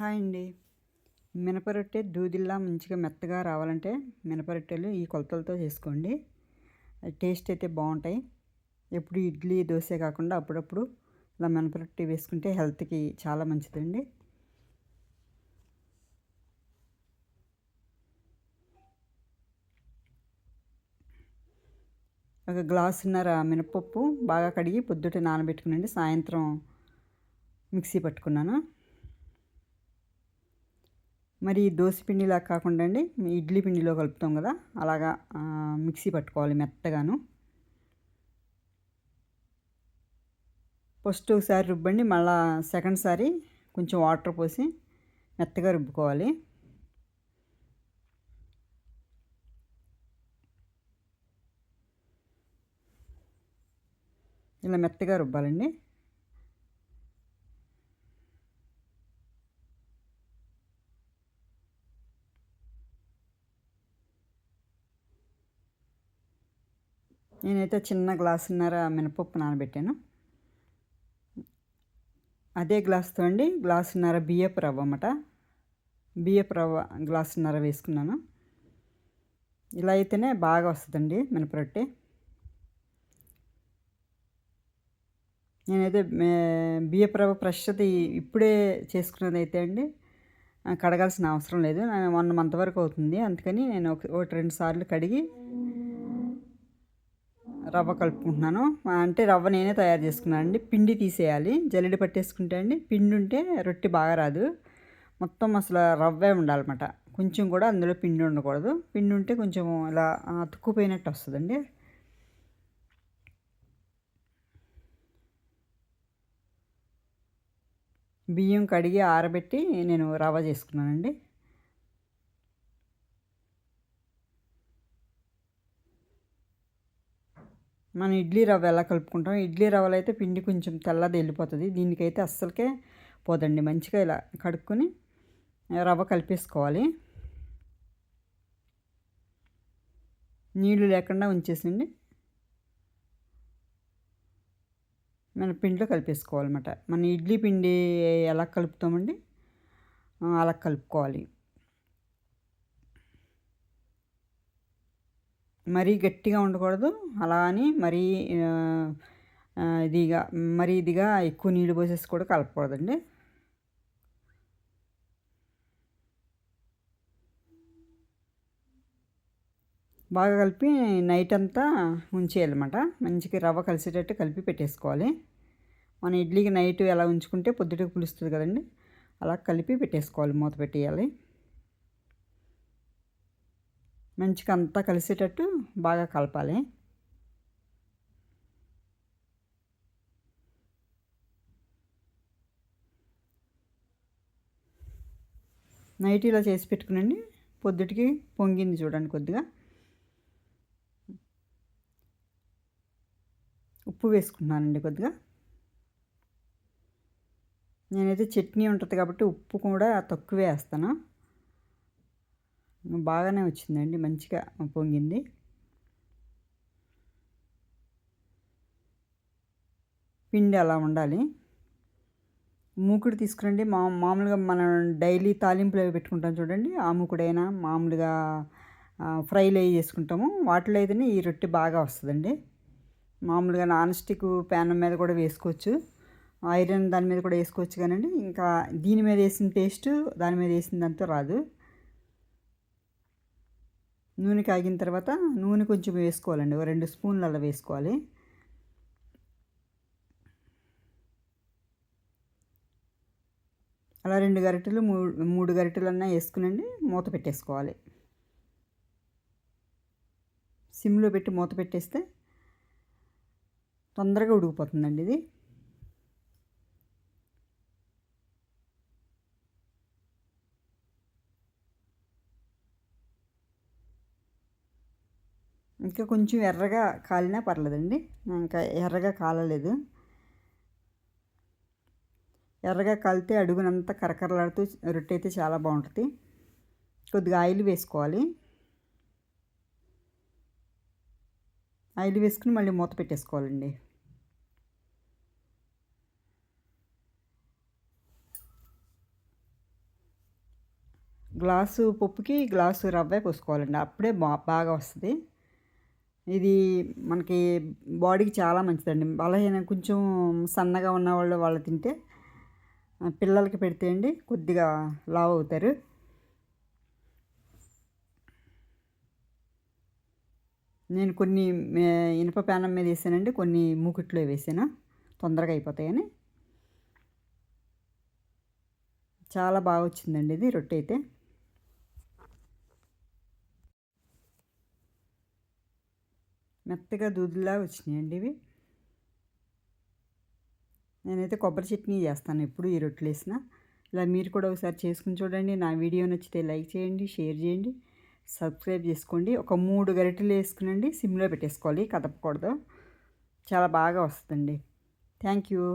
Hi అండి. మినపరొట్టె దూదిల్లా మంచిగా మెత్తగా రావాలంటే మినపరొట్టెలు ఈ కొలతలతో చేసుకోండి. టేస్ట్ అయితే బాగుంటాయి. ఎప్పుడు ఇడ్లీ దోశ కాకుండా అప్పుడప్పుడు ఇలా మినపరొట్టె వేసుకుంటే హెల్త్కి చాలా మంచిదండి. ఒక గ్లాసున్నర మినపప్పు బాగా కడిగి పొద్దుట నానబెట్టుకునండి. సాయంత్రం మిక్సీ పట్టుకున్నాను. మరి దోశ పిండిలా కాకుండా అండి ఇడ్లీ పిండిలో కలుపుతాం కదా, అలాగా మిక్సీ పట్టుకోవాలి మెత్తగాను. ఫస్ట్ ఒకసారి రుబ్బండి, మళ్ళీ సెకండ్ సారి కొంచెం వాటర్ పోసి మెత్తగా రుబ్బుకోవాలి. ఇలా మెత్తగా రుబ్బాలండి. నేనైతే చిన్న గ్లాసున్నర మినపప్పు నానబెట్టాను. అదే గ్లాస్తో అండి గ్లాసున్నర బియ్యపు రవ్వ అన్నమాట. బియ్యపు రవ్వ గ్లాసున్నర వేసుకున్నాను. ఇలా అయితేనే బాగా వస్తుందండి మినపరొట్టె. నేనైతే బియ్యపు రవ్వ ఫ్రెష్ది ఇప్పుడే చేసుకున్నది అయితే అండి కడగాల్సిన అవసరం లేదు. 1 మంత్ వరకు అవుతుంది. అందుకని నేను ఒకటి 2 సార్లు కడిగి రవ్వ కలుపుకుంటున్నాను. అంటే రవ్వ నేనే తయారు చేసుకున్నాను అండి. పిండి తీసేయాలి, జల్లెడ పట్టేసుకుంటే అండి పిండి ఉంటే రొట్టె బాగా రాదు. మొత్తం అసలు రవ్వే ఉండాలన్నమాట. కొంచెం కూడా అందులో పిండి ఉండకూడదు. పిండి ఉంటే కొంచెం ఇలా అతుక్కుపోయినట్టు వస్తుందండి. బియ్యం కడిగి ఆరబెట్టి నేను రవ్వ చేసుకున్నానండి. మనం ఇడ్లీ రవ్వ ఎలా కలుపుకుంటాం, ఇడ్లీ రవ్వలో అయితే పిండి కొంచెం తెల్లది వెళ్ళిపోతుంది. దీనికైతే అస్సలకే పోదండి. మంచిగా ఇలా కడుక్కొని రవ్వ కలిపేసుకోవాలి. నీళ్ళు లేకుండా ఉంచేసిండి మన పిండిలో కలిపేసుకోవాలన్నమాట. మన ఇడ్లీ పిండి ఎలా కలుపుతామండి అలా కలుపుకోవాలి. మరీ గట్టిగా ఉండకూడదు, అలా అని మరీ ఇదిగా ఎక్కువ నీళ్ళు పోసేసి కూడా కలపకూడదండి. బాగా కలిపి నైట్ అంతా ఉంచేయాలన్నమాట. మంచిగా రవ్వ కలిసేటట్టు కలిపి పెట్టేసుకోవాలి. మన ఇడ్లీకి నైట్ ఎలా ఉంచుకుంటే పొద్దుటకు పులుస్తుంది కదండి, అలా కలిపి పెట్టేసుకోవాలి. మూత పెట్టేయాలి. మంచిగా అంతా కలిసేటట్టు బాగా కలపాలి. నైట్ ఇలా చేసి పెట్టుకునండి. పొద్దుటికి పొంగింది చూడండి. కొద్దిగా ఉప్పు వేసుకుంటున్నానండి. కొద్దిగా నేనైతే చట్నీ ఉంటుంది కాబట్టి ఉప్పు కూడా తక్కువే వేస్తాను. బాగానే వచ్చిందండి, మంచిగా పొంగింది. పిండి అలా ఉండాలి. మూకుడు తీసుకురండి. మామూలుగా మనం డైలీ తాలింపులు అవి పెట్టుకుంటాం చూడండి, ఆ మూకుడైనా మామూలుగా ఫ్రైలు అవి చేసుకుంటాము, వాటిలో అయితేనే ఈ రొట్టె బాగా వస్తుందండి. మామూలుగా నాన్ స్టిక్ ప్యాన్ మీద కూడా వేసుకోవచ్చు, ఐరన్ దాని మీద కూడా వేసుకోవచ్చు. కానండి ఇంకా దీని మీద వేసిన టేస్ట్ దాని మీద వేసిందంతా రాదు. నూనె కాగిన తర్వాత నూనె కొంచెం వేసుకోవాలండి. 2 స్పూన్లు అలా వేసుకోవాలి. అలా 2 గరిటెలు 3 గరిటెలన్నా వేసుకునండి మూత పెట్టేసుకోవాలి. సిమ్లో పెట్టి మూత పెట్టేస్తే తొందరగా ఉడికిపోతుందండి ఇది. ఇంకా కొంచెం ఎర్రగా కాలినా పర్లేదండి. ఇంకా ఎర్రగా కాలలేదు. ఎర్రగా కాలితే అడుగునంతా కరకరలాడుతూ రొట్టె అయితే చాలా బాగుంటుంది. కొద్దిగా ఆయిల్ వేసుకోవాలి. ఆయిల్ వేసుకుని మళ్ళీ మూత పెట్టేసుకోవాలండి. గ్లాసు పప్పుకి గ్లాసు రవ్వే పోసుకోవాలండి, అప్పుడే బాగా వస్తుంది. ఇది మనకి బాడీకి చాలా మంచిదండి. బలహీన కొంచెం సన్నగా ఉన్నవాళ్ళు వాళ్ళు తింటే, పిల్లలకి పెడితే అండి కొద్దిగా లావు అవుతారు. నేను కొన్ని ఇనుప పేనం మీద వేసానండి, కొన్ని మూకుట్లో వేసాను తొందరగా అయిపోతాయని. చాలా బాగా వచ్చిందండి ఇది రొట్టె అయితే. మెత్తగా దూదిలా వచ్చినాయండి ఇవి. నేనైతే కొబ్బరి చట్నీ చేస్తాను ఎప్పుడు ఈ రొట్టెలు వేసిన. ఇలా మీరు కూడా ఒకసారి చేసుకుని చూడండి. నా వీడియో నచ్చితే లైక్ చేయండి, షేర్ చేయండి, సబ్స్క్రైబ్ చేసుకోండి. ఒక 3 గరిటెలు వేసుకునండి, సిమ్లో పెట్టేసుకోవాలి, కదపకూడదు. చాలా బాగా వస్తుందండి. Thank you.